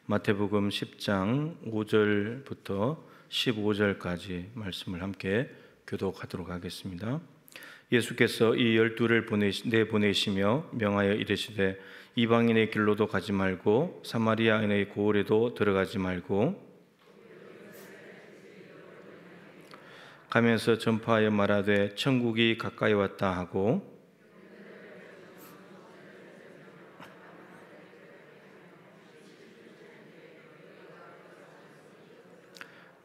마태복음 10장 5절부터 15절까지 말씀을 함께 교독하도록 하겠습니다. 예수께서 이 12를 내보내시며 명하여 이르시되 이방인의 길로도 가지 말고 사마리아인의 고을에도 들어가지 말고 가면서 전파하여 말하되 천국이 가까이 왔다 하고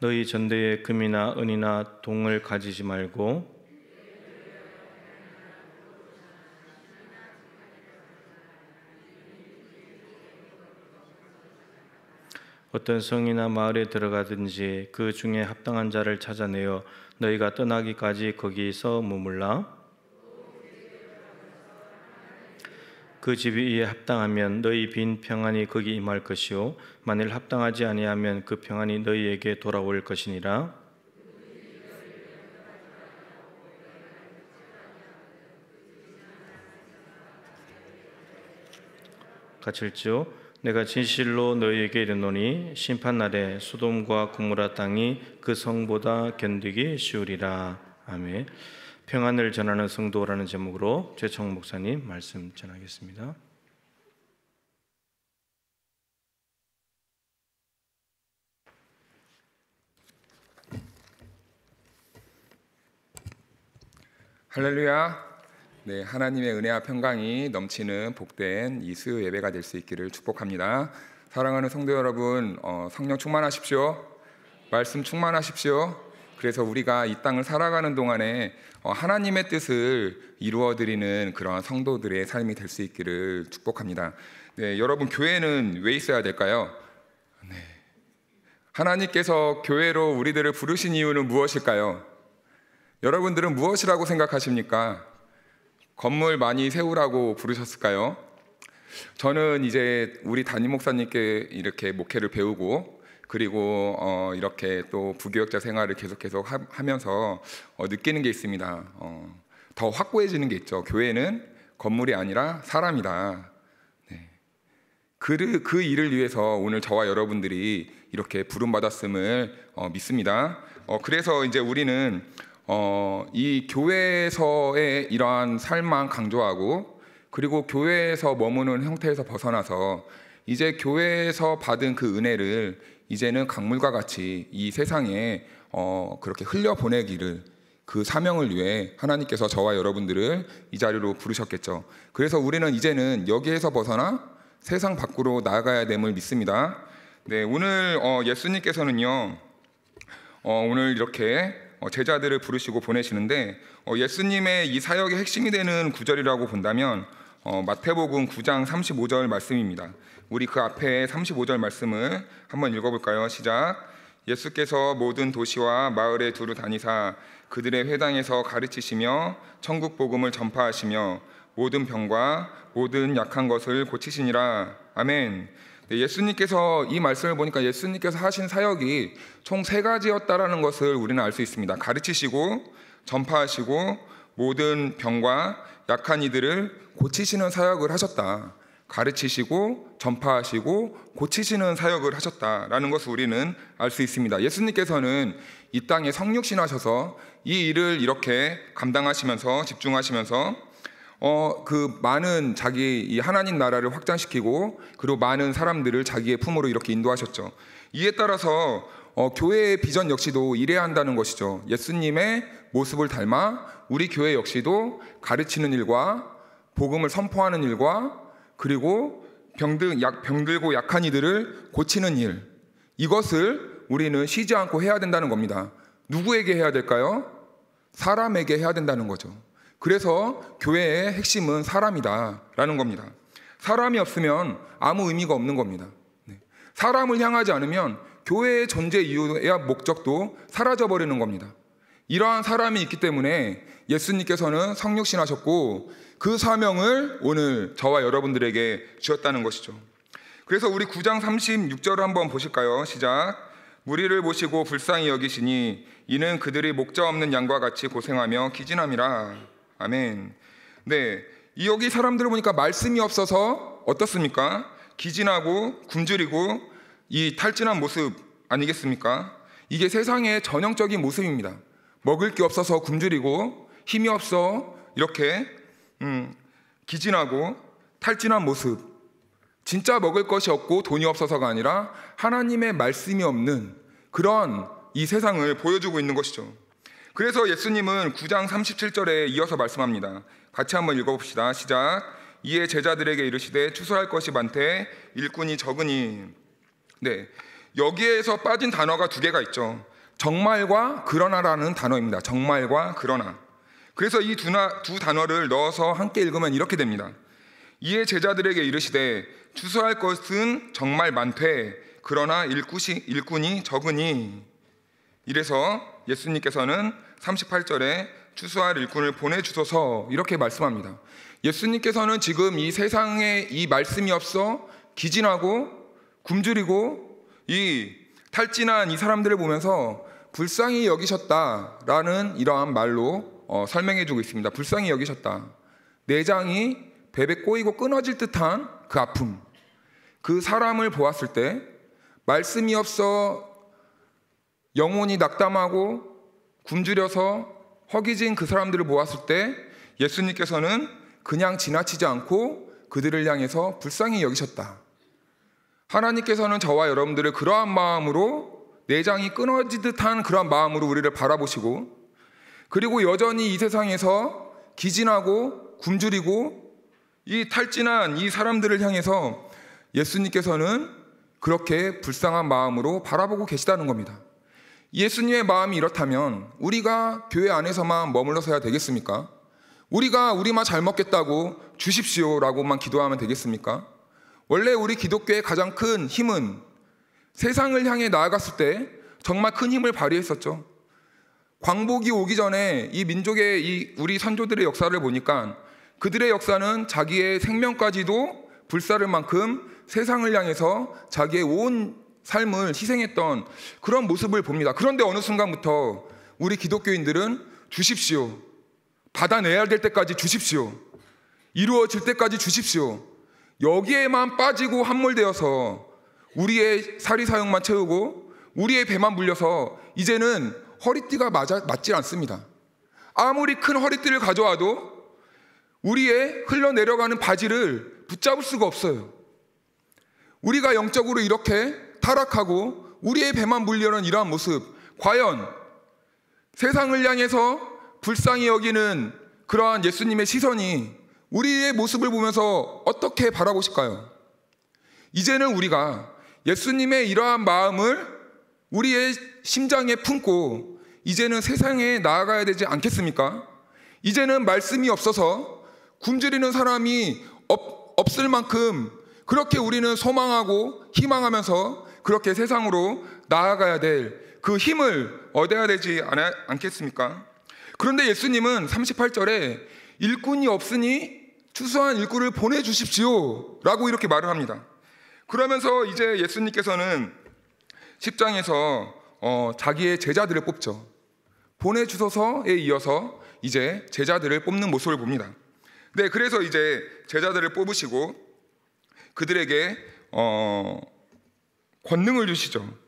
너희 전대에 금이나 은이나 동을 가지지 말고 어떤 성이나 마을에 들어가든지 그 중에 합당한 자를 찾아내어 너희가 떠나기까지 거기서 머물라. 그 집이 이에 합당하면 너희 빈 평안이 거기 임할 것이요 만일 합당하지 아니하면 그 평안이 너희에게 돌아올 것이니라. 같이 읽죠. 내가 진실로 너희에게 이르노니 심판날에 소돔과 고모라 땅이 그 성보다 견디기 쉬우리라. 아멘. 평안을 전하는 성도라는 제목으로 최청 목사님 말씀 전하겠습니다. 할렐루야. 네, 하나님의 은혜와 평강이 넘치는 복된 이 수요 예배가 될 수 있기를 축복합니다. 사랑하는 성도 여러분, 성령 충만하십시오. 말씀 충만하십시오. 그래서 우리가 이 땅을 살아가는 동안에 하나님의 뜻을 이루어드리는 그런 성도들의 삶이 될 수 있기를 축복합니다. 네, 여러분 교회는 왜 있어야 될까요? 네, 하나님께서 교회로 우리들을 부르신 이유는 무엇일까요? 여러분들은 무엇이라고 생각하십니까? 건물 많이 세우라고 부르셨을까요? 저는 이제 우리 담임 목사님께 이렇게 목회를 배우고 그리고 이렇게 또 부교역자 생활을 계속 하면서 느끼는 게 있습니다. 더 확고해지는 게 있죠. 교회는 건물이 아니라 사람이다. 네. 그 일을 위해서 오늘 저와 여러분들이 이렇게 부름받았음을 믿습니다. 그래서 이제 우리는 이 교회에서의 이러한 삶만 강조하고 그리고 교회에서 머무는 형태에서 벗어나서 이제 교회에서 받은 그 은혜를 이제는 강물과 같이 이 세상에 그렇게 흘려보내기를 그 사명을 위해 하나님께서 저와 여러분들을 이 자리로 부르셨겠죠. 그래서 우리는 이제는 여기에서 벗어나 세상 밖으로 나아가야 됨을 믿습니다. 네, 오늘 예수님께서는요 오늘 이렇게 제자들을 부르시고 보내시는데 예수님의 이 사역의 핵심이 되는 구절이라고 본다면 마태복음 9장 35절 말씀입니다. 우리 그 앞에 35절 말씀을 한번 읽어볼까요? 시작. 예수께서 모든 도시와 마을에 두루 다니사 그들의 회당에서 가르치시며 천국 복음을 전파하시며 모든 병과 모든 약한 것을 고치시니라. 아멘. 네, 예수님께서 이 말씀을 보니까 예수님께서 하신 사역이 총 3가지였다라는 것을 우리는 알 수 있습니다. 가르치시고 전파하시고 모든 병과 약한 이들을 고치시는 사역을 하셨다. 가르치시고 전파하시고 고치시는 사역을 하셨다라는 것을 우리는 알 수 있습니다. 예수님께서는 이 땅에 성육신하셔서 이 일을 이렇게 감당하시면서 집중하시면서 그 많은 자기 이 하나님 나라를 확장시키고 그리고 많은 사람들을 자기의 품으로 이렇게 인도하셨죠. 이에 따라서 교회의 비전 역시도 이래야 한다는 것이죠. 예수님의 모습을 닮아 우리 교회 역시도 가르치는 일과 복음을 선포하는 일과 그리고 병들고 약한 이들을 고치는 일, 이것을 우리는 쉬지 않고 해야 된다는 겁니다. 누구에게 해야 될까요? 사람에게 해야 된다는 거죠. 그래서 교회의 핵심은 사람이다라는 겁니다. 사람이 없으면 아무 의미가 없는 겁니다. 사람을 향하지 않으면 교회의 존재 이유야 목적도 사라져버리는 겁니다. 이러한 사람이 있기 때문에 예수님께서는 성육신하셨고 그 사명을 오늘 저와 여러분들에게 주셨다는 것이죠. 그래서 우리 9장 36절을 한번 보실까요? 시작. 무리를 보시고 불쌍히 여기시니 이는 그들이 목자 없는 양과 같이 고생하며 기진함이라. 아멘. 네, 여기 사람들을 보니까 말씀이 없어서 어떻습니까? 기진하고 굶주리고 이 탈진한 모습 아니겠습니까? 이게 세상의 전형적인 모습입니다. 먹을 게 없어서 굶주리고 힘이 없어 이렇게 기진하고 탈진한 모습. 진짜 먹을 것이 없고 돈이 없어서가 아니라 하나님의 말씀이 없는 그런 이 세상을 보여주고 있는 것이죠. 그래서 예수님은 9장 37절에 이어서 말씀합니다. 같이 한번 읽어봅시다. 시작. 이에 제자들에게 이르시되 추수할 것이 많되 일꾼이 적으니. 네, 여기에서 빠진 단어가 두 개가 있죠. 정말과 그러나라는 단어입니다. 정말과 그러나. 그래서 이 두 단어를 넣어서 함께 읽으면 이렇게 됩니다. 이에 제자들에게 이르시되 추수할 것은 정말 많되 그러나 일꾼이 적으니. 이래서 예수님께서는 38절에 추수할 일꾼을 보내주소서 이렇게 말씀합니다. 예수님께서는 지금 이 세상에 이 말씀이 없어 기진하고 굶주리고 이 탈진한 이 사람들을 보면서 불쌍히 여기셨다라는 이러한 말로 설명해 주고 있습니다. 불쌍히 여기셨다. 내장이 베베 꼬이고 끊어질 듯한 그 아픔, 그 사람을 보았을 때 말씀이 없어 영혼이 낙담하고 굶주려서 허기진 그 사람들을 보았을 때 예수님께서는 그냥 지나치지 않고 그들을 향해서 불쌍히 여기셨다. 하나님께서는 저와 여러분들을 그러한 마음으로 내장이 끊어지듯 한 그러한 마음으로 우리를 바라보시고, 그리고 여전히 이 세상에서 기진하고 굶주리고 이 탈진한 이 사람들을 향해서 예수님께서는 그렇게 불쌍한 마음으로 바라보고 계시다는 겁니다. 예수님의 마음이 이렇다면 우리가 교회 안에서만 머물러서야 되겠습니까? 우리가 우리만 잘 먹겠다고 주십시오라고만 기도하면 되겠습니까? 원래 우리 기독교의 가장 큰 힘은 세상을 향해 나아갔을 때 정말 큰 힘을 발휘했었죠. 광복이 오기 전에 이 민족의 우리 선조들의 역사를 보니까 그들의 역사는 자기의 생명까지도 불사를 만큼 세상을 향해서 자기의 온 삶을 희생했던 그런 모습을 봅니다. 그런데 어느 순간부터 우리 기독교인들은 주십시오, 받아내야 될 때까지 주십시오, 이루어질 때까지 주십시오, 여기에만 빠지고 함몰되어서 우리의 사리사욕만 채우고 우리의 배만 물려서 이제는 허리띠가 맞지 않습니다. 아무리 큰 허리띠를 가져와도 우리의 흘러내려가는 바지를 붙잡을 수가 없어요. 우리가 영적으로 이렇게 타락하고 우리의 배만 물려는 이러한 모습, 과연 세상을 향해서 불쌍히 여기는 그러한 예수님의 시선이 우리의 모습을 보면서 어떻게 바라보실까요? 이제는 우리가 예수님의 이러한 마음을 우리의 심장에 품고 이제는 세상에 나아가야 되지 않겠습니까? 이제는 말씀이 없어서 굶주리는 사람이 없을 만큼 그렇게 우리는 소망하고 희망하면서 그렇게 세상으로 나아가야 될 그 힘을 얻어야 되지 않겠습니까? 그런데 예수님은 38절에 일꾼이 없으니 추수한 일꾼을 보내주십시오 라고 이렇게 말을 합니다. 그러면서 이제 예수님께서는 10장에서 자기의 제자들을 뽑죠. 보내주소서에 이어서 이제 제자들을 뽑는 모습을 봅니다. 네, 그래서 이제 제자들을 뽑으시고 그들에게 권능을 주시죠.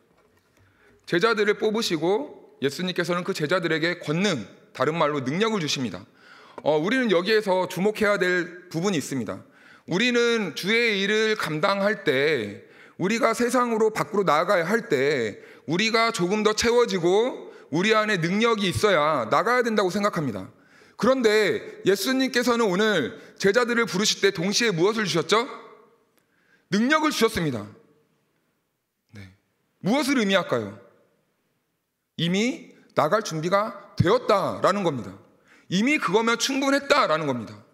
제자들을 뽑으시고 예수님께서는 그 제자들에게 권능, 다른 말로 능력을 주십니다. 우리는 여기에서 주목해야 될 부분이 있습니다. 우리는 주의 일을 감당할 때, 우리가 세상으로 밖으로 나아가야 할 때 우리가 조금 더 채워지고 우리 안에 능력이 있어야 나가야 된다고 생각합니다. 그런데 예수님께서는 오늘 제자들을 부르실 때 동시에 무엇을 주셨죠? 능력을 주셨습니다. 네. 무엇을 의미할까요? 이미 나갈 준비가 되었다라는 겁니다. 이미 그거면 충분했다라는 겁니다.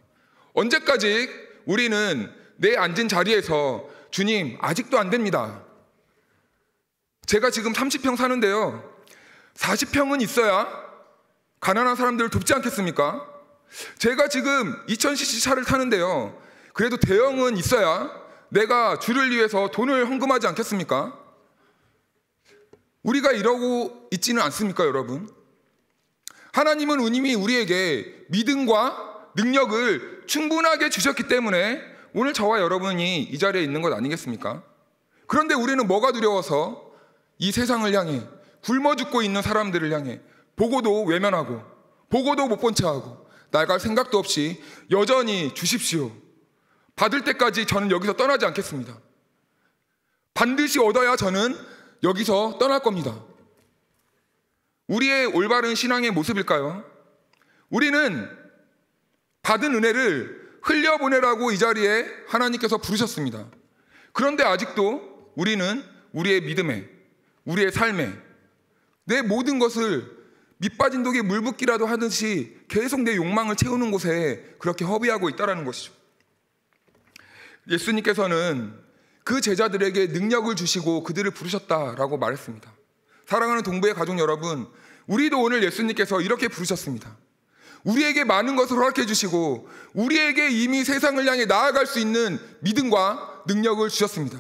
언제까지 우리는 내 앉은 자리에서 주님 아직도 안 됩니다, 제가 지금 30평 사는데요 40평은 있어야 가난한 사람들을 돕지 않겠습니까? 제가 지금 2000cc 차를 타는데요 그래도 대형은 있어야 내가 주를 위해서 돈을 헌금하지 않겠습니까? 우리가 이러고 있지는 않습니까, 여러분? 하나님은 이미 우리에게 믿음과 능력을 충분하게 주셨기 때문에 오늘 저와 여러분이 이 자리에 있는 것 아니겠습니까? 그런데 우리는 뭐가 두려워서 이 세상을 향해, 굶어 죽고 있는 사람들을 향해 보고도 외면하고 보고도 못 본 채하고 나갈 생각도 없이 여전히 주십시오, 받을 때까지 저는 여기서 떠나지 않겠습니다. 반드시 얻어야 저는 여기서 떠날 겁니다. 우리의 올바른 신앙의 모습일까요? 우리는 받은 은혜를 흘려보내라고 이 자리에 하나님께서 부르셨습니다. 그런데 아직도 우리는 우리의 믿음에, 우리의 삶에 내 모든 것을 밑빠진 독에 물 붓기라도 하듯이 계속 내 욕망을 채우는 곳에 그렇게 허비하고 있다는 것이죠. 예수님께서는 그 제자들에게 능력을 주시고 그들을 부르셨다라고 말했습니다. 사랑하는 동부의 가족 여러분, 우리도 오늘 예수님께서 이렇게 부르셨습니다. 우리에게 많은 것을 허락해 주시고 우리에게 이미 세상을 향해 나아갈 수 있는 믿음과 능력을 주셨습니다.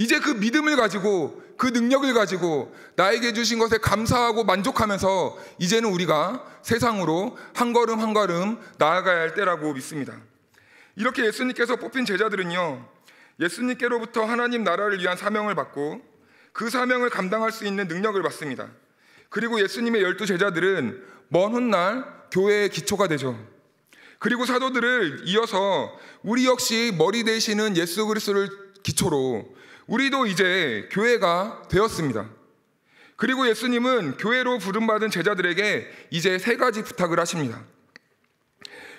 이제 그 믿음을 가지고, 그 능력을 가지고 나에게 주신 것에 감사하고 만족하면서 이제는 우리가 세상으로 한 걸음 한 걸음 나아가야 할 때라고 믿습니다. 이렇게 예수님께서 뽑힌 제자들은요, 예수님께로부터 하나님 나라를 위한 사명을 받고 그 사명을 감당할 수 있는 능력을 받습니다. 그리고 예수님의 12 제자들은 먼 훗날 교회의 기초가 되죠. 그리고 사도들을 이어서 우리 역시 머리 되시는 예수 그리스도를 기초로 우리도 이제 교회가 되었습니다. 그리고 예수님은 교회로 부름받은 제자들에게 이제 3가지 부탁을 하십니다.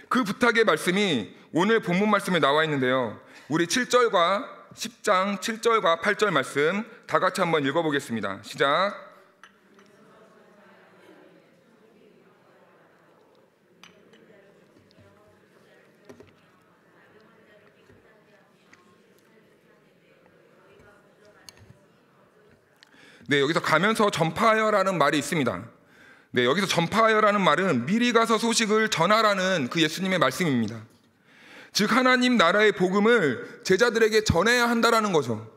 그 부탁의 말씀이 오늘 본문 말씀에 나와 있는데요, 우리 7절과 10장 7절과 8절 말씀 다 같이 한번 읽어보겠습니다. 시작. 네, 여기서 가면서 전파하여라는 말이 있습니다. 네, 여기서 전파하여라는 말은 미리 가서 소식을 전하라는 그 예수님의 말씀입니다. 즉 하나님 나라의 복음을 제자들에게 전해야 한다라는 거죠.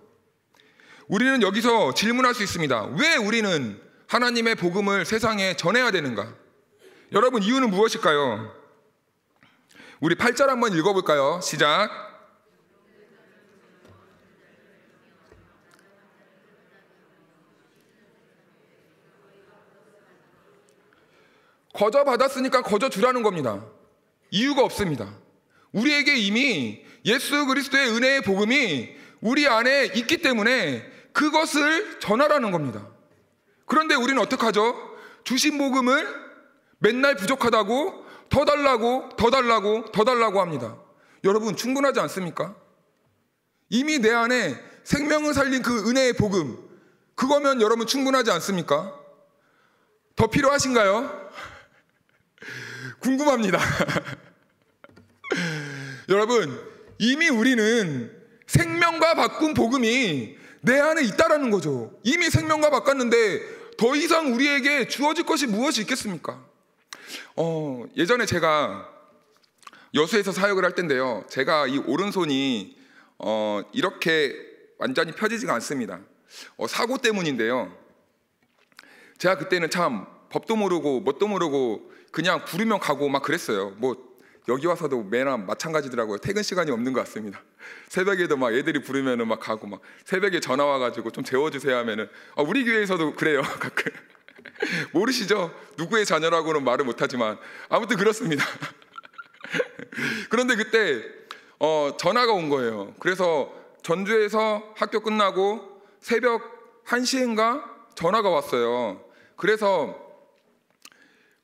우리는 여기서 질문할 수 있습니다. 왜 우리는 하나님의 복음을 세상에 전해야 되는가? 여러분, 이유는 무엇일까요? 우리 8절 한번 읽어볼까요? 시작. 거저 받았으니까 거저 주라는 겁니다. 이유가 없습니다. 우리에게 이미 예수 그리스도의 은혜의 복음이 우리 안에 있기 때문에 그것을 전하라는 겁니다. 그런데 우리는 어떡하죠? 주신 복음을 맨날 부족하다고 더 달라고 더 달라고 더 달라고 합니다. 여러분, 충분하지 않습니까? 이미 내 안에 생명을 살린 그 은혜의 복음, 그거면 여러분 충분하지 않습니까? 더 필요하신가요? 궁금합니다. 여러분, 이미 우리는 생명과 바꾼 복음이 내 안에 있다라는 거죠. 이미 생명과 바꿨는데 더 이상 우리에게 주어질 것이 무엇이 있겠습니까? 예전에 제가 여수에서 사역을 할 때인데요, 제가 이 오른손이 이렇게 완전히 펴지지가 않습니다. 사고 때문인데요, 제가 그때는 참 법도 모르고 뭣도 모르고 그냥 부르면 가고 막 그랬어요. 뭐 여기 와서도 매나 마찬가지더라고요. 퇴근 시간이 없는 것 같습니다. 새벽에도 막 애들이 부르면은 막 가고, 막 새벽에 전화 와가지고 좀 재워주세요 하면은, 우리 교회에서도 그래요. 가끔 모르시죠? 누구의 자녀라고는 말을 못하지만 아무튼 그렇습니다. 그런데 그때 전화가 온 거예요. 그래서 전주에서 학교 끝나고 새벽 1시인가 전화가 왔어요. 그래서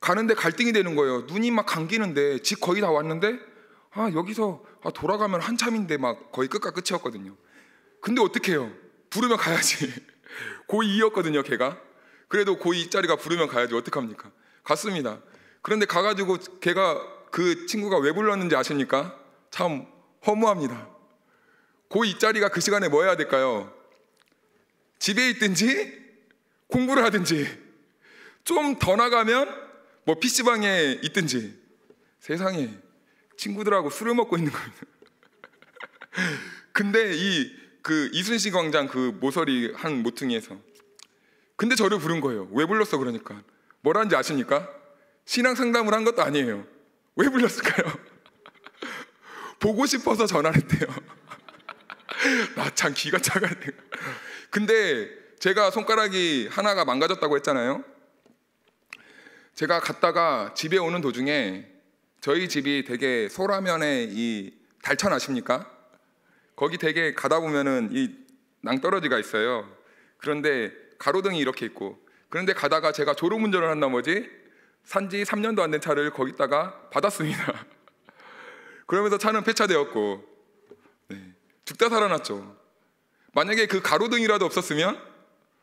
가는데 갈등이 되는 거예요. 눈이 막 감기는데 집 거의 다 왔는데 여기서 돌아가면 한참인데 막 거의 끝과 끝이었거든요. 근데 어떡해요? 부르면 가야지. 고2였거든요 걔가. 그래도 고2 짜리가 부르면 가야지. 어떡합니까? 갔습니다. 그런데 가가지고 그 친구가 왜 불렀는지 아십니까? 참 허무합니다. 고2 짜리가 그 시간에 뭐 해야 될까요? 집에 있든지 공부를 하든지, 좀 더 나가면 뭐 PC방에 있든지, 세상에 친구들하고 술을 먹고 있는 겁니다. 근데 그 이순신 광장 그 모서리 한 모퉁이에서, 근데 저를 부른 거예요. 왜 불렀어? 그러니까 뭐라는지 아십니까? 신앙 상담을 한 것도 아니에요. 왜 불렀을까요? 보고 싶어서 전화를 했대요. 나 참 기가 차가네. 근데 제가 손가락이 하나가 망가졌다고 했잖아요. 제가 갔다가 집에 오는 도중에 저희 집이 되게 소라면에 이 달천 아십니까? 거기 되게 가다 보면은 이 낭떠러지가 있어요. 그런데 가로등이 이렇게 있고, 그런데 가다가 제가 졸음운전을 한 나머지 산지 3년도 안 된 차를 거기다가 받았습니다. 그러면서 차는 폐차되었고, 네, 죽다 살아났죠. 만약에 그 가로등이라도 없었으면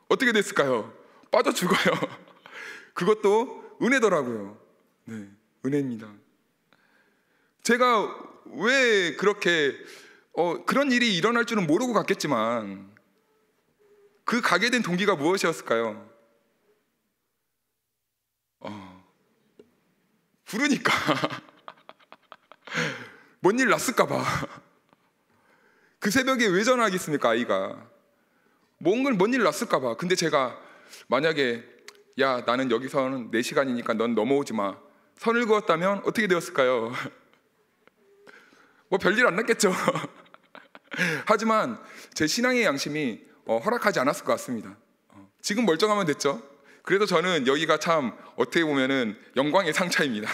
어떻게 됐을까요? 빠져 죽어요. 그것도 은혜더라고요. 네, 은혜입니다. 제가 왜 그렇게 그런 일이 일어날 줄은 모르고 갔겠지만 그 가게 된 동기가 무엇이었을까요? 부르니까 뭔 일 났을까 봐. 그 새벽에 왜 전화하겠습니까? 아이가 뭔 일 났을까 봐. 근데 제가 만약에 야, 나는 여기서는 4시간이니까 넌 넘어오지 마, 선을 그었다면 어떻게 되었을까요? 뭐 별일 안 났겠죠. 하지만 제 신앙의 양심이 허락하지 않았을 것 같습니다. 지금 멀쩡하면 됐죠. 그래서 저는 여기가 참 어떻게 보면은 영광의 상차입니다.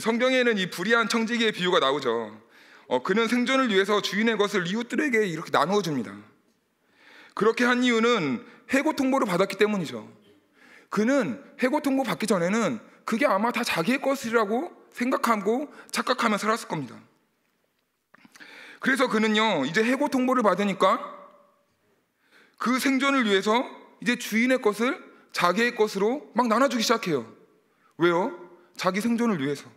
성경에는 이 불의한 청지기의 비유가 나오죠. 그는 생존을 위해서 주인의 것을 이웃들에게 이렇게 나누어 줍니다. 그렇게 한 이유는 해고 통보를 받았기 때문이죠. 그는 해고 통보 받기 전에는 그게 아마 다 자기의 것이라고 생각하고 착각하며 살았을 겁니다. 그래서 그는요, 이제 해고 통보를 받으니까 그 생존을 위해서 이제 주인의 것을 자기의 것으로 막 나눠주기 시작해요. 왜요? 자기 생존을 위해서.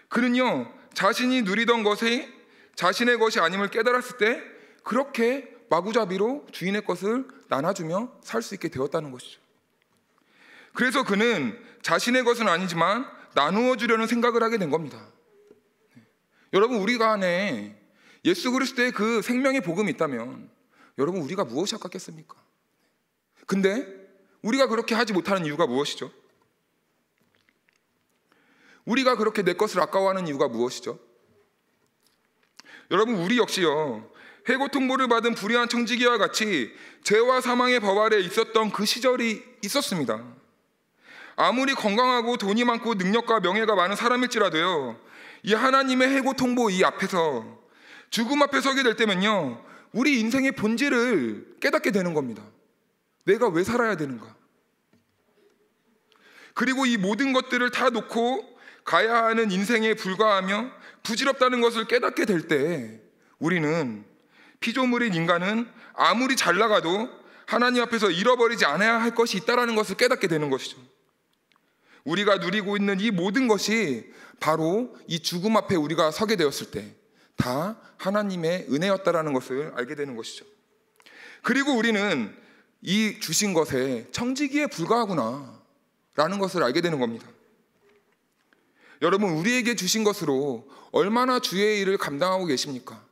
그는요, 자신이 누리던 것이 자신의 것이 아님을 깨달았을 때 그렇게 마구잡이로 주인의 것을 나눠주며 살 수 있게 되었다는 것이죠. 그래서 그는 자신의 것은 아니지만 나누어 주려는 생각을 하게 된 겁니다. 여러분, 우리가 안에 예수 그리스도의 그 생명의 복음이 있다면 여러분, 우리가 무엇이 아깝겠습니까? 근데 우리가 그렇게 하지 못하는 이유가 무엇이죠? 우리가 그렇게 내 것을 아까워하는 이유가 무엇이죠? 여러분, 우리 역시요, 해고 통보를 받은 불의한 청지기와 같이 죄와 사망의 법 아래 있었던 그 시절이 있었습니다. 아무리 건강하고 돈이 많고 능력과 명예가 많은 사람일지라도요, 이 하나님의 해고 통보 이 앞에서, 죽음 앞에 서게 될 때면요, 우리 인생의 본질을 깨닫게 되는 겁니다. 내가 왜 살아야 되는가? 그리고 이 모든 것들을 다 놓고 가야 하는 인생에 불과하며 부질없다는 것을 깨닫게 될 때 우리는, 피조물인 인간은 아무리 잘 나가도 하나님 앞에서 잃어버리지 않아야 할 것이 있다는 것을 깨닫게 되는 것이죠. 우리가 누리고 있는 이 모든 것이 바로 이 죽음 앞에 우리가 서게 되었을 때 다 하나님의 은혜였다는 것을 알게 되는 것이죠. 그리고 우리는 이 주신 것에 청지기에 불과하구나 라는 것을 알게 되는 겁니다. 여러분, 우리에게 주신 것으로 얼마나 주의 일을 감당하고 계십니까?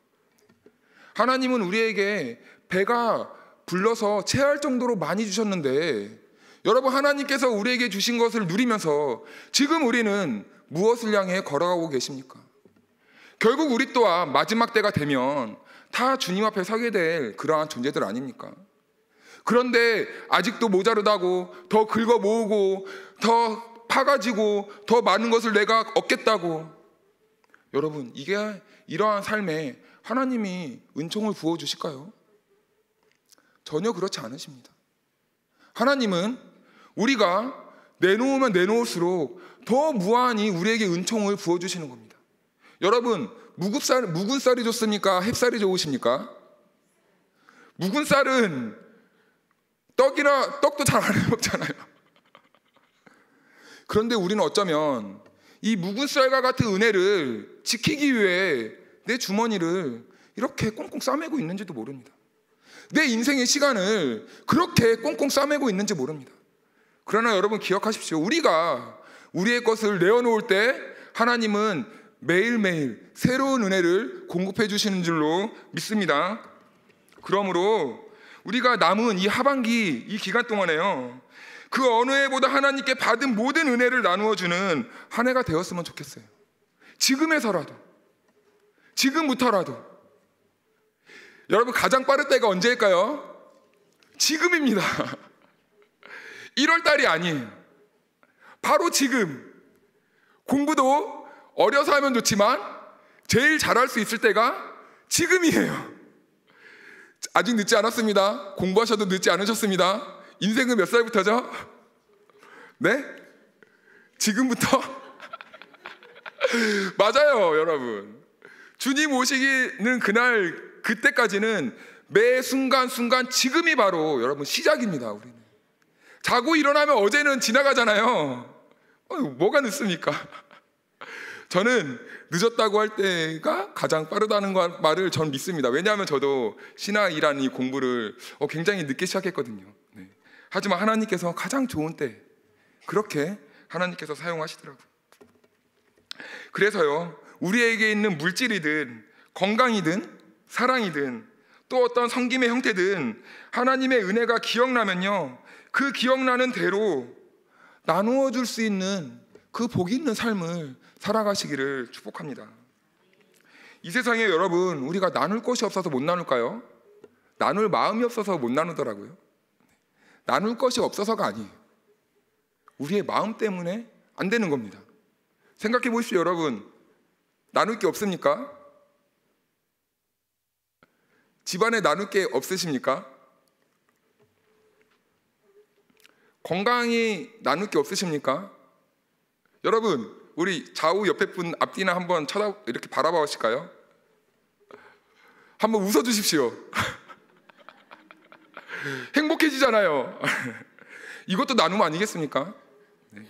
하나님은 우리에게 배가 불러서 체할 정도로 많이 주셨는데, 여러분, 하나님께서 우리에게 주신 것을 누리면서 지금 우리는 무엇을 향해 걸어가고 계십니까? 결국 우리 또한 마지막 때가 되면 다 주님 앞에 서게 될 그러한 존재들 아닙니까? 그런데 아직도 모자르다고 더 긁어 모으고 더 파가지고 더 많은 것을 내가 얻겠다고, 여러분, 이게 이러한 삶에 하나님이 은총을 부어주실까요? 전혀 그렇지 않으십니다. 하나님은 우리가 내놓으면 내놓을수록 더 무한히 우리에게 은총을 부어주시는 겁니다. 여러분, 묵은 쌀이 좋습니까? 햅쌀이 좋으십니까? 묵은 쌀은 떡도 잘 안 먹잖아요. 그런데 우리는 어쩌면 이 묵은 쌀과 같은 은혜를 지키기 위해 내 주머니를 이렇게 꽁꽁 싸매고 있는지도 모릅니다. 내 인생의 시간을 그렇게 꽁꽁 싸매고 있는지 모릅니다. 그러나 여러분, 기억하십시오. 우리가 우리의 것을 내어놓을 때 하나님은 매일매일 새로운 은혜를 공급해 주시는 줄로 믿습니다. 그러므로 우리가 남은 이 하반기 이 기간 동안에요, 그 어느 해보다 하나님께 받은 모든 은혜를 나누어 주는 한 해가 되었으면 좋겠어요. 지금에서라도 지금부터라도. 여러분, 가장 빠를 때가 언제일까요? 지금입니다. 1월 달이 아니에요. 바로 지금. 공부도 어려서 하면 좋지만 제일 잘할 수 있을 때가 지금이에요. 아직 늦지 않았습니다. 공부하셔도 늦지 않으셨습니다. 인생은 몇 살부터죠? 네? 지금부터? 맞아요, 여러분. 주님 오시기는 그날, 그때까지는 매 순간순간 지금이 바로 여러분 시작입니다. 우리는 자고 일어나면 어제는 지나가잖아요. 뭐가 늦습니까? 저는 늦었다고 할 때가 가장 빠르다는 말을 전 믿습니다. 왜냐하면 저도 신학이라는 이 공부를 굉장히 늦게 시작했거든요. 네. 하지만 하나님께서 가장 좋은 때 그렇게 하나님께서 사용하시더라고요. 그래서요, 우리에게 있는 물질이든 건강이든 사랑이든 또 어떤 섬김의 형태든 하나님의 은혜가 기억나면요, 그 기억나는 대로 나누어 줄 수 있는 그 복 있는 삶을 살아가시기를 축복합니다. 이 세상에 여러분, 우리가 나눌 것이 없어서 못 나눌까요? 나눌 마음이 없어서 못 나누더라고요. 나눌 것이 없어서가 아니에요. 우리의 마음 때문에 안 되는 겁니다. 생각해 보십시오. 여러분, 나눌 게 없습니까? 집안에 나눌 게 없으십니까? 건강히 나눌 게 없으십니까? 여러분, 우리 좌우 옆에 분 앞뒤나 한번 이렇게 바라봐 보실까요? 한번 웃어 주십시오. 행복해지잖아요. 이것도 나눔 아니겠습니까? 네.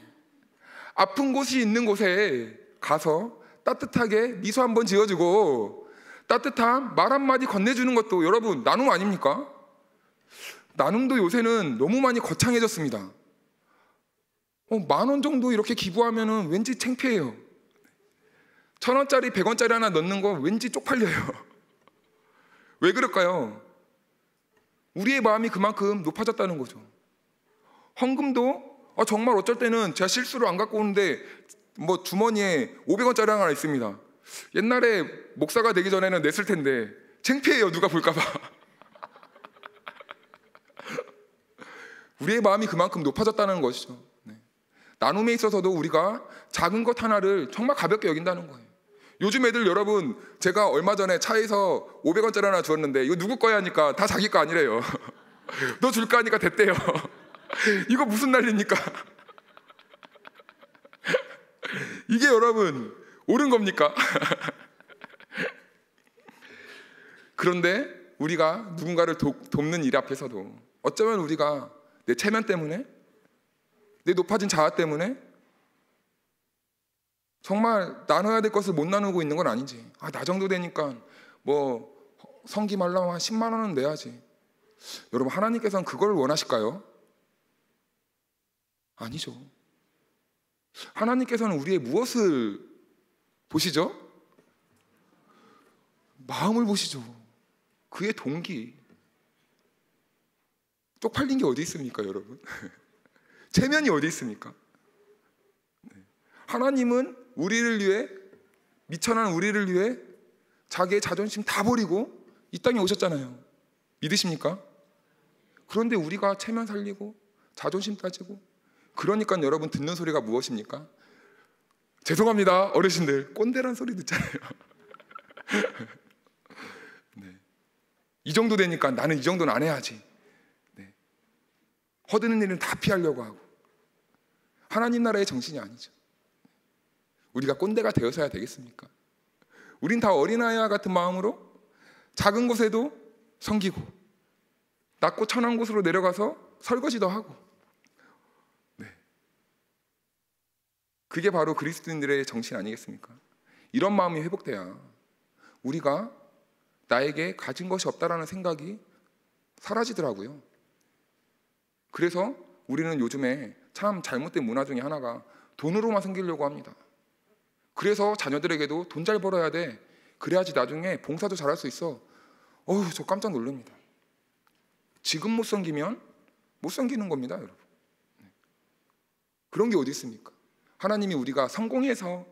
아픈 곳이 있는 곳에 가서 따뜻하게 미소 한번 지어주고 따뜻한 말 한마디 건네주는 것도 여러분 나눔 아닙니까? 나눔도 요새는 너무 많이 거창해졌습니다. 10,000원 정도 이렇게 기부하면은 왠지 창피해요. 1,000원짜리 100원짜리 하나 넣는 거 왠지 쪽팔려요. 왜 그럴까요? 우리의 마음이 그만큼 높아졌다는 거죠. 헌금도 정말 어쩔 때는 제가 실수로 안 갖고 오는데 뭐 주머니에 500원짜리 하나 있습니다. 옛날에 목사가 되기 전에는 냈을 텐데 창피해요. 누가 볼까 봐. 우리의 마음이 그만큼 높아졌다는 것이죠. 네. 나눔에 있어서도 우리가 작은 것 하나를 정말 가볍게 여긴다는 거예요. 요즘 애들 여러분, 제가 얼마 전에 차에서 500원짜리 하나 주었는데 이거 누구 거야 하니까 다 자기 거 아니래요. 너 줄까 하니까 됐대요. 이거 무슨 난리입니까? 이게 여러분 옳은 겁니까? 그런데 우리가 누군가를 돕는 일 앞에서도 어쩌면 우리가 내 체면 때문에, 내 높아진 자아 때문에 정말 나눠야 될 것을 못 나누고 있는 건 아닌지, 나 정도 되니까 뭐 성김하려면 한 10만 원은 내야지. 여러분, 하나님께서는 그걸 원하실까요? 아니죠. 하나님께서는 우리의 무엇을 보시죠? 마음을 보시죠. 그의 동기. 쪽팔린 게 어디 있습니까, 여러분? 체면이 어디 있습니까? 하나님은 우리를 위해, 미천한 우리를 위해 자기의 자존심 다 버리고 이 땅에 오셨잖아요. 믿으십니까? 그런데 우리가 체면 살리고 자존심 따지고, 그러니까 여러분 듣는 소리가 무엇입니까? 죄송합니다, 어르신들, 꼰대란 소리 듣잖아요. 네. 이 정도 되니까 나는 이 정도는 안 해야지. 네. 허드는 일은 다 피하려고 하고. 하나님 나라의 정신이 아니죠. 우리가 꼰대가 되어서야 되겠습니까? 우린 다 어린아이와 같은 마음으로 작은 곳에도 섬기고 낮고 천한 곳으로 내려가서 설거지도 하고. 네. 그게 바로 그리스도인들의 정신 아니겠습니까? 이런 마음이 회복돼야 우리가 나에게 가진 것이 없다라는 생각이 사라지더라고요. 그래서 우리는 요즘에 참 잘못된 문화 중에 하나가 돈으로만 섬기려고 합니다. 그래서 자녀들에게도 돈 잘 벌어야 돼, 그래야지 나중에 봉사도 잘할 수 있어. 저 깜짝 놀랍니다. 지금 못 섬기면 못 섬기는 겁니다, 여러분. 그런 게 어디 있습니까? 하나님이 우리가 성공해서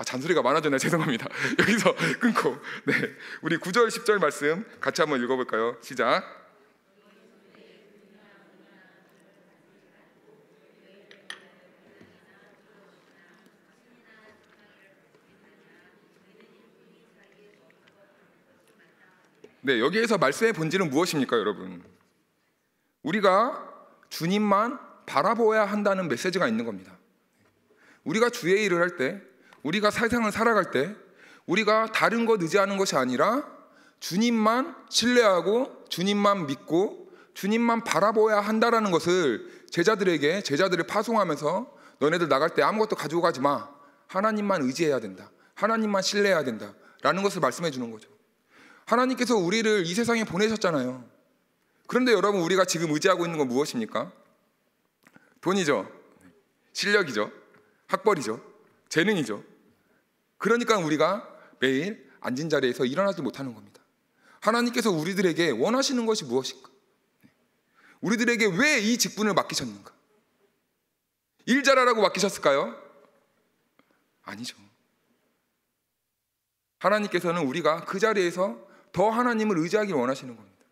잔소리가 많아졌네. 죄송합니다. 여기서 끊고 네, 우리 9절 10절 말씀 같이 한번 읽어볼까요? 시작. 네, 여기에서 말씀의 본질은 무엇입니까, 여러분? 우리가 주님만 바라보아야 한다는 메시지가 있는 겁니다. 우리가 주의 일을 할 때, 우리가 세상을 살아갈 때, 우리가 다른 것 의지하는 것이 아니라 주님만 신뢰하고 주님만 믿고 주님만 바라보아야 한다라는 것을 제자들을 파송하면서 너네들 나갈 때 아무것도 가지고 가지 마. 하나님만 의지해야 된다. 하나님만 신뢰해야 된다. 라는 것을 말씀해 주는 거죠. 하나님께서 우리를 이 세상에 보내셨잖아요. 그런데 여러분, 우리가 지금 의지하고 있는 건 무엇입니까? 돈이죠. 실력이죠. 학벌이죠. 재능이죠. 그러니까 우리가 매일 앉은 자리에서 일어나지 못하는 겁니다. 하나님께서 우리들에게 원하시는 것이 무엇인가? 우리들에게 왜 이 직분을 맡기셨는가? 일 잘하라고 맡기셨을까요? 아니죠. 하나님께서는 우리가 그 자리에서 더 하나님을 의지하길 원하시는 겁니다.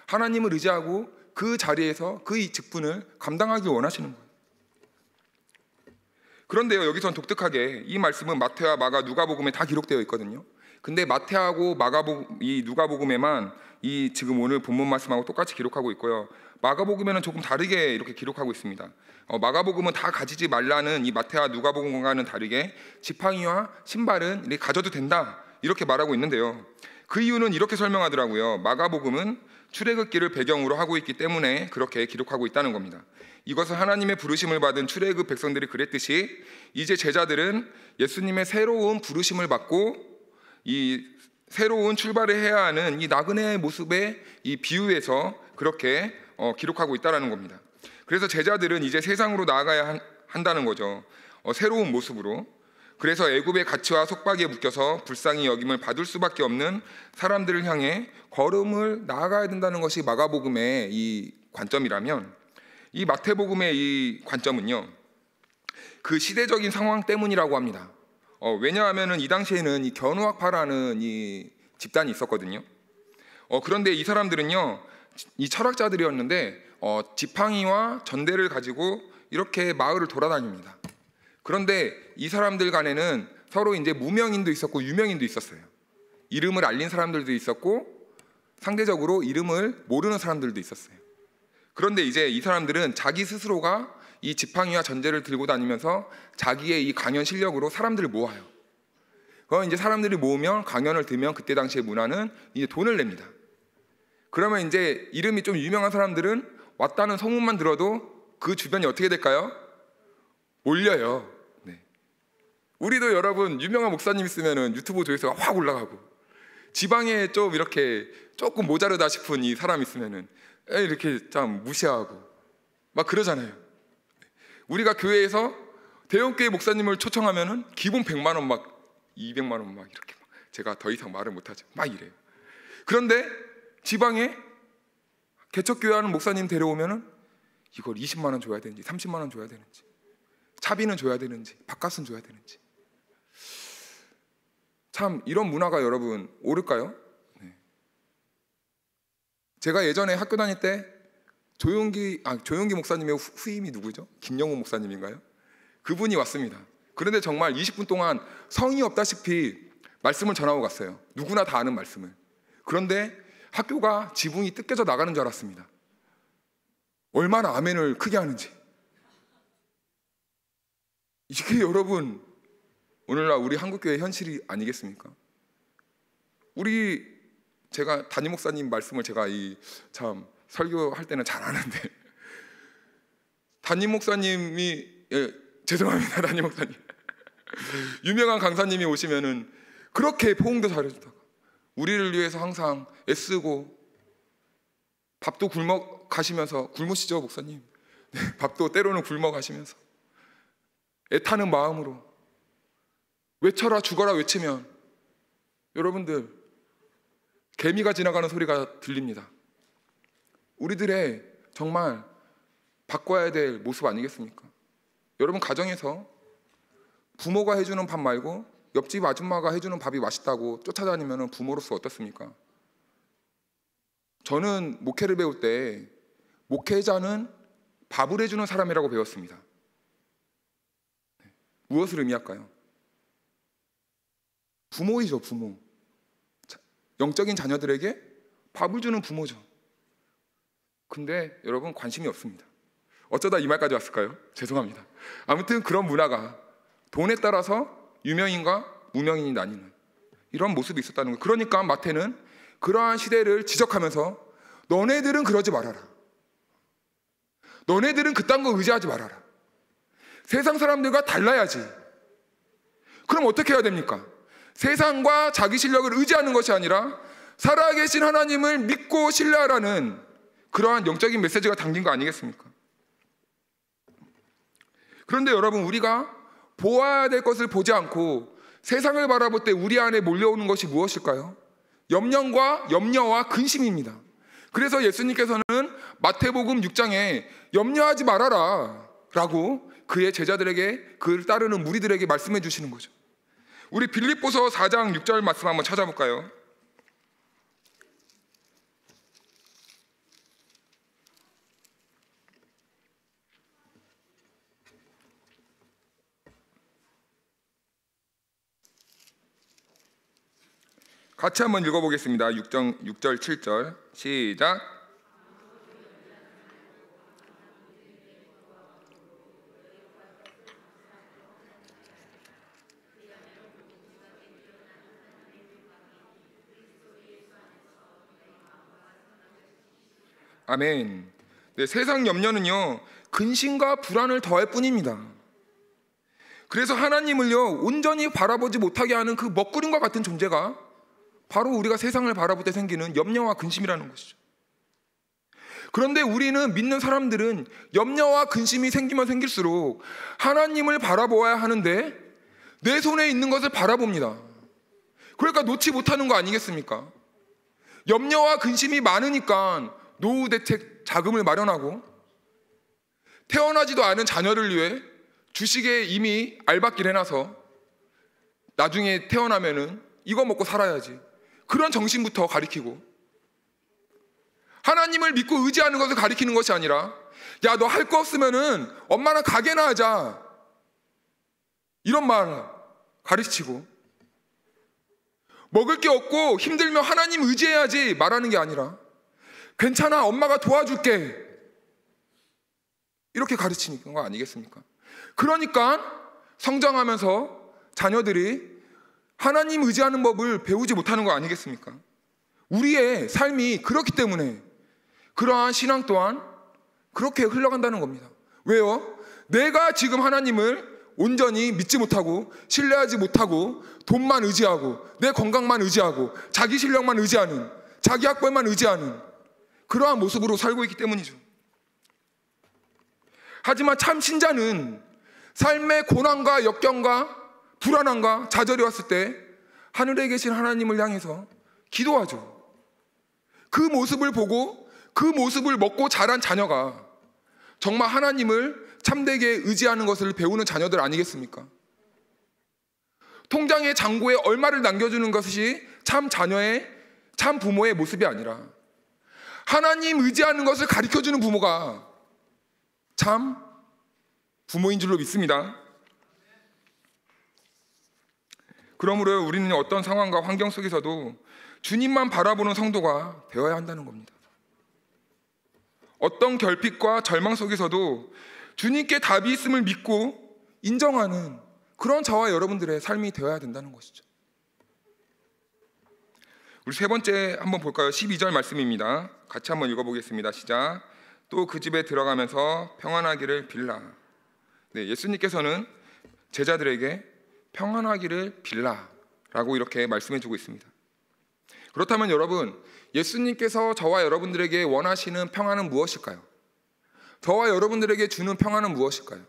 하나님을 의지하고 그 자리에서 그 이 직분을 감당하길 원하시는 거예요. 그런데요, 여기선 독특하게 이 말씀은 마태와 마가, 누가복음에 다 기록되어 있거든요. 근데 마태하고 이 누가복음에만 이 지금 오늘 본문 말씀하고 똑같이 기록하고 있고요. 마가복음에는 조금 다르게 이렇게 기록하고 있습니다. 마가복음은 다 가지지 말라는 이 마태와 누가복음과는 다르게 지팡이와 신발은 이렇게 가져도 된다 이렇게 말하고 있는데요. 그 이유는 이렇게 설명하더라고요. 마가복음은 출애굽기를 배경으로 하고 있기 때문에 그렇게 기록하고 있다는 겁니다. 이것은 하나님의 부르심을 받은 출애굽 백성들이 그랬듯이 이제 제자들은 예수님의 새로운 부르심을 받고 이 새로운 출발을 해야 하는 이 나그네의 모습의 이 비유에서 그렇게 기록하고 있다는 겁니다. 그래서 제자들은 이제 세상으로 나아가야 한다는 거죠. 새로운 모습으로. 그래서 애굽의 가치와 속박에 묶여서 불쌍히 여김을 받을 수밖에 없는 사람들을 향해 걸음을 나아가야 된다는 것이 마가복음의 이 관점이라면, 이 마태복음의 이 관점은요, 그 시대적인 상황 때문이라고 합니다. 왜냐하면 이 당시에는 이 견우학파라는 이 집단이 있었거든요. 그런데 이 사람들은요, 이 철학자들이었는데 지팡이와 전대를 가지고 이렇게 마을을 돌아다닙니다. 그런데 이 사람들 간에는 서로 이제 무명인도 있었고 유명인도 있었어요. 이름을 알린 사람들도 있었고 상대적으로 이름을 모르는 사람들도 있었어요. 그런데 이제 이 사람들은 자기 스스로가 이 지팡이와 전제를 들고 다니면서 자기의 이 강연 실력으로 사람들을 모아요. 그럼 이제 사람들이 모으면 강연을 들면 그때 당시의 문화는 이제 돈을 냅니다. 그러면 이제 이름이 좀 유명한 사람들은 왔다는 소문만 들어도 그 주변이 어떻게 될까요? 몰려요. 네. 우리도 여러분 유명한 목사님 있으면은 유튜브 조회수가 확 올라가고, 지방에 좀 이렇게 조금 모자르다 싶은 이 사람 있으면은 이렇게 참 무시하고 막 그러잖아요. 우리가 교회에서 대형교회 목사님을 초청하면은 기본 100만 원 막 200만 원 막 이렇게 제가 더 이상 말을 못하죠. 막 이래요. 그런데 지방에 개척교회 하는 목사님 데려오면은 이걸 20만 원 줘야 되는지 30만 원 줘야 되는지, 차비는 줘야 되는지 밥값은 줘야 되는지, 참 이런 문화가 여러분 옳을까요? 네. 제가 예전에 학교 다닐 때 조용기 목사님의 후임이 누구죠? 김영호 목사님인가요? 그분이 왔습니다. 그런데 정말 20분 동안 성의 없다시피 말씀을 전하고 갔어요. 누구나 다 아는 말씀을. 그런데 학교가 지붕이 뜯겨져 나가는 줄 알았습니다. 얼마나 아멘을 크게 하는지. 이게 여러분 오늘날 우리 한국교회 현실이 아니겠습니까? 제가 담임 목사님 말씀을 제가 참 설교할 때는 잘 아는데, 담임 목사님이 죄송합니다 담임 목사님 유명한 강사님이 오시면은 그렇게 포옹도 잘해주다가 우리를 위해서 항상 애쓰고 밥도 굶으시죠 목사님? 네, 밥도 때로는 굶어 가시면서 애타는 마음으로 외쳐라 죽어라 외치면 여러분들 개미가 지나가는 소리가 들립니다. 우리들의 정말 바꿔야 될 모습 아니겠습니까? 여러분 가정에서 부모가 해주는 밥 말고 옆집 아줌마가 해주는 밥이 맛있다고 쫓아다니면 부모로서 어떻습니까? 저는 목회를 배울 때 목회자는 밥을 해주는 사람이라고 배웠습니다. 무엇을 의미할까요? 부모이죠, 부모. 영적인 자녀들에게 밥을 주는 부모죠. 근데 여러분 관심이 없습니다. 어쩌다 이 말까지 왔을까요? 죄송합니다. 아무튼 그런 문화가 돈에 따라서 유명인과 무명인이 나뉘는 이런 모습이 있었다는 거예요. 그러니까 마태는 그러한 시대를 지적하면서 너네들은 그러지 말아라. 너네들은 그딴 거 의지하지 말아라. 세상 사람들과 달라야지. 그럼 어떻게 해야 됩니까? 세상과 자기 실력을 의지하는 것이 아니라 살아계신 하나님을 믿고 신뢰하라는 그러한 영적인 메시지가 담긴 거 아니겠습니까? 그런데 여러분, 우리가 보아야 될 것을 보지 않고 세상을 바라볼 때 우리 안에 몰려오는 것이 무엇일까요? 염려와 근심입니다. 그래서 예수님께서는 마태복음 6장에 염려하지 말아라 라고 그의 제자들에게, 그를 따르는 무리들에게 말씀해 주시는 거죠. 우리 빌립보서 4장 6절 말씀 한번 찾아볼까요? 같이 한번 읽어보겠습니다. 6절 7절 시작. 아멘. 네, 세상 염려는요 근심과 불안을 더할 뿐입니다. 그래서 하나님을요 온전히 바라보지 못하게 하는 그 먹구름과 같은 존재가 바로 우리가 세상을 바라볼 때 생기는 염려와 근심이라는 것이죠. 그런데 우리는, 믿는 사람들은 염려와 근심이 생기면 생길수록 하나님을 바라보아야 하는데 내 손에 있는 것을 바라봅니다. 그러니까 놓지 못하는 거 아니겠습니까? 염려와 근심이 많으니까 노후 대책 자금을 마련하고 태어나지도 않은 자녀를 위해 주식에 이미 알박기를 해놔서 나중에 태어나면은 이거 먹고 살아야지, 그런 정신부터 가리키고, 하나님을 믿고 의지하는 것을 가리키는 것이 아니라 야, 너 할 거 없으면은 엄마랑 가게나 하자, 이런 말 가르치고, 먹을 게 없고 힘들면 하나님 의지해야지 말하는 게 아니라 괜찮아, 엄마가 도와줄게, 이렇게 가르치는 거 아니겠습니까? 그러니까 성장하면서 자녀들이 하나님 의지하는 법을 배우지 못하는 거 아니겠습니까? 우리의 삶이 그렇기 때문에 그러한 신앙 또한 그렇게 흘러간다는 겁니다. 왜요? 내가 지금 하나님을 온전히 믿지 못하고 신뢰하지 못하고 돈만 의지하고 내 건강만 의지하고 자기 실력만 의지하는, 자기 학벌만 의지하는 그러한 모습으로 살고 있기 때문이죠. 하지만 참 신자는 삶의 고난과 역경과 불안함과 좌절이 왔을 때 하늘에 계신 하나님을 향해서 기도하죠. 그 모습을 보고 그 모습을 먹고 자란 자녀가 정말 하나님을 참되게 의지하는 것을 배우는 자녀들 아니겠습니까? 통장의 잔고에 얼마를 남겨주는 것이 참 자녀의, 참 부모의 모습이 아니라 하나님 의지하는 것을 가르쳐주는 부모가 참 부모인 줄로 믿습니다. 그러므로 우리는 어떤 상황과 환경 속에서도 주님만 바라보는 성도가 되어야 한다는 겁니다. 어떤 결핍과 절망 속에서도 주님께 답이 있음을 믿고 인정하는 그런 저와 여러분들의 삶이 되어야 된다는 것이죠. 우리 세 번째 한번 볼까요? 12절 말씀입니다. 같이 한번 읽어보겠습니다. 시작. 또 그 집에 들어가면서 평안하기를 빌라. 네, 예수님께서는 제자들에게 평안하기를 빌라라고 이렇게 말씀해주고 있습니다. 그렇다면 여러분, 예수님께서 저와 여러분들에게 원하시는 평안은 무엇일까요? 저와 여러분들에게 주는 평안은 무엇일까요?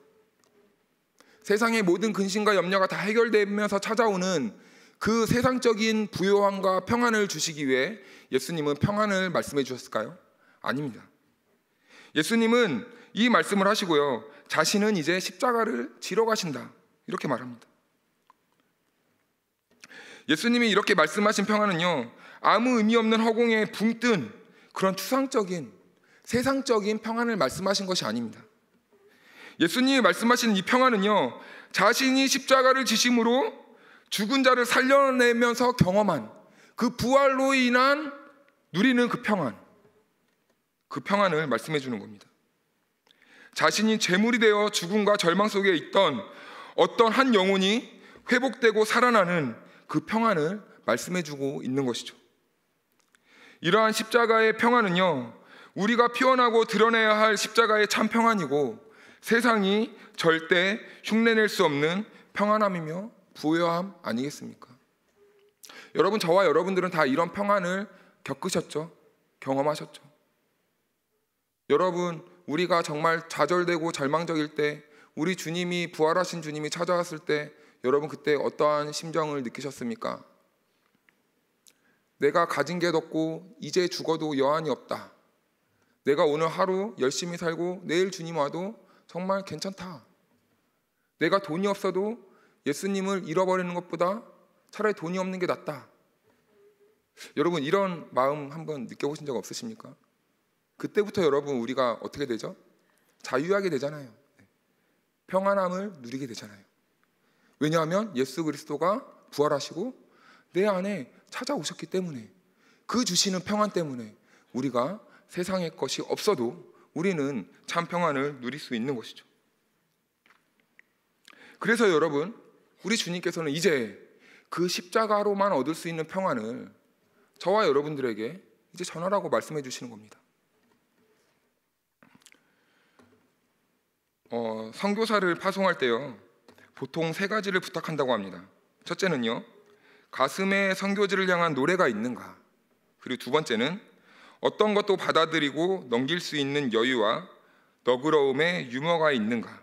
세상의 모든 근심과 염려가 다 해결되면서 찾아오는 그 세상적인 부요함과 평안을 주시기 위해 예수님은 평안을 말씀해 주셨을까요? 아닙니다. 예수님은 이 말씀을 하시고요, 자신은 이제 십자가를 지러 가신다, 이렇게 말합니다. 예수님이 이렇게 말씀하신 평안은요, 아무 의미 없는 허공에 붕 뜬 그런 추상적인 세상적인 평안을 말씀하신 것이 아닙니다. 예수님이 말씀하신 이 평안은요, 자신이 십자가를 지심으로 죽은 자를 살려내면서 경험한 그 부활로 인한 누리는 그 평안을 말씀해 주는 겁니다. 자신이 죄물이 되어 죽음과 절망 속에 있던 어떤 한 영혼이 회복되고 살아나는 그 평안을 말씀해 주고 있는 것이죠. 이러한 십자가의 평안은요, 우리가 표현하고 드러내야 할 십자가의 참 평안이고 세상이 절대 흉내낼 수 없는 평안함이며 부요함 아니겠습니까? 여러분, 저와 여러분들은 다 이런 평안을 겪으셨죠? 경험하셨죠? 여러분, 우리가 정말 좌절되고 절망적일 때, 우리 주님이 부활하신 주님이 찾아왔을 때 여러분 그때 어떠한 심정을 느끼셨습니까? 내가 가진 게 덥고 이제 죽어도 여한이 없다. 내가 오늘 하루 열심히 살고 내일 주님 와도 정말 괜찮다. 내가 돈이 없어도 예수님을 잃어버리는 것보다 차라리 돈이 없는 게 낫다. 여러분, 이런 마음 한번 느껴보신 적 없으십니까? 그때부터 여러분 우리가 어떻게 되죠? 자유하게 되잖아요. 평안함을 누리게 되잖아요. 왜냐하면 예수 그리스도가 부활하시고 내 안에 찾아오셨기 때문에, 그 주시는 평안 때문에 우리가 세상의 것이 없어도 우리는 참 평안을 누릴 수 있는 것이죠. 그래서 여러분, 우리 주님께서는 이제 그 십자가로만 얻을 수 있는 평안을 저와 여러분들에게 이제 전하라고 말씀해 주시는 겁니다. 선교사를 파송할 때요, 보통 3가지를 부탁한다고 합니다. 첫째는요, 가슴에 선교지를 향한 노래가 있는가. 그리고 2번째는 어떤 것도 받아들이고 넘길 수 있는 여유와 너그러움의 유머가 있는가.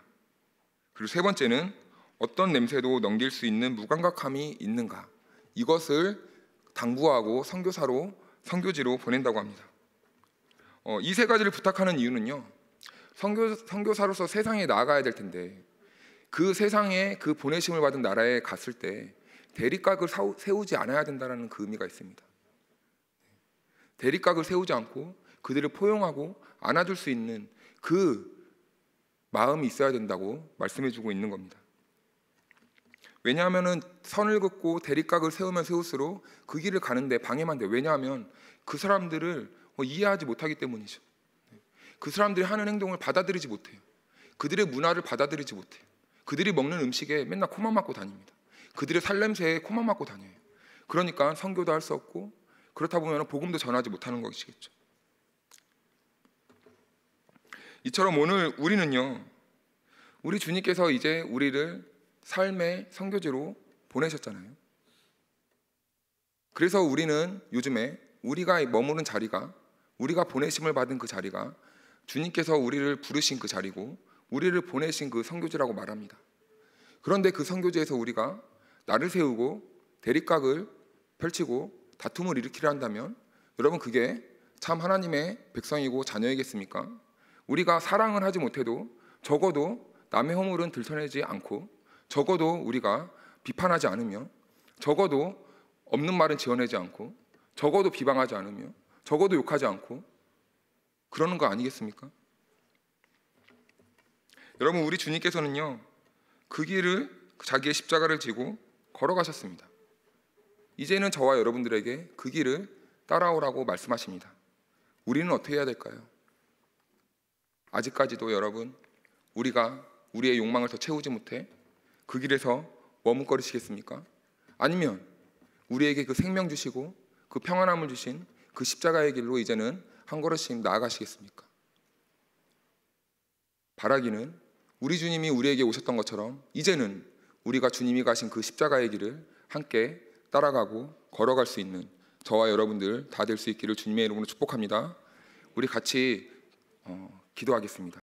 그리고 3번째는 어떤 냄새도 넘길 수 있는 무감각함이 있는가. 이것을 당부하고 선교지로 보낸다고 합니다. 이 3가지를 부탁하는 이유는요, 선교사로서 세상에 나아가야 될 텐데, 그 세상에 그 보내심을 받은 나라에 갔을 때 대립각을 세우지 않아야 된다는 그 의미가 있습니다. 대립각을 세우지 않고 그들을 포용하고 안아줄 수 있는 그 마음이 있어야 된다고 말씀해주고 있는 겁니다. 왜냐하면 선을 긋고 대립각을 세우면 세울수록 그 길을 가는데 방해만 돼요. 왜냐하면 그 사람들을 이해하지 못하기 때문이죠. 그 사람들이 하는 행동을 받아들이지 못해요. 그들의 문화를 받아들이지 못해요. 그들이 먹는 음식에 맨날 코만 막고 다닙니다. 그들의 살냄새에 코만 막고 다녀요. 그러니까 선교도 할 수 없고, 그렇다 보면 복음도 전하지 못하는 것이겠죠. 이처럼 오늘 우리는요, 우리 주님께서 이제 우리를 삶의 선교지로 보내셨잖아요. 그래서 우리는 요즘에 우리가 머무는 자리가, 우리가 보내심을 받은 그 자리가 주님께서 우리를 부르신 그 자리고 우리를 보내신 그 선교지라고 말합니다. 그런데 그 선교지에서 우리가 나를 세우고 대립각을 펼치고 다툼을 일으키려 한다면 여러분, 그게 참 하나님의 백성이고 자녀이겠습니까? 우리가 사랑을 하지 못해도 적어도 남의 허물은 들춰내지 않고, 적어도 우리가 비판하지 않으며, 적어도 없는 말은 지어내지 않고, 적어도 비방하지 않으며, 적어도 욕하지 않고 그러는 거 아니겠습니까? 여러분, 우리 주님께서는요, 그 길을 자기의 십자가를 지고 걸어가셨습니다. 이제는 저와 여러분들에게 그 길을 따라오라고 말씀하십니다. 우리는 어떻게 해야 될까요? 아직까지도 여러분, 우리가 우리의 욕망을 더 채우지 못해 그 길에서 머뭇거리시겠습니까? 아니면 우리에게 그 생명 주시고 그 평안함을 주신 그 십자가의 길로 이제는 한 걸음씩 나아가시겠습니까? 바라기는 우리 주님이 우리에게 오셨던 것처럼 이제는 우리가 주님이 가신 그 십자가의 길을 함께 따라가고 걸어갈 수 있는 저와 여러분들 다 될 수 있기를 주님의 이름으로 축복합니다. 우리 같이 기도하겠습니다.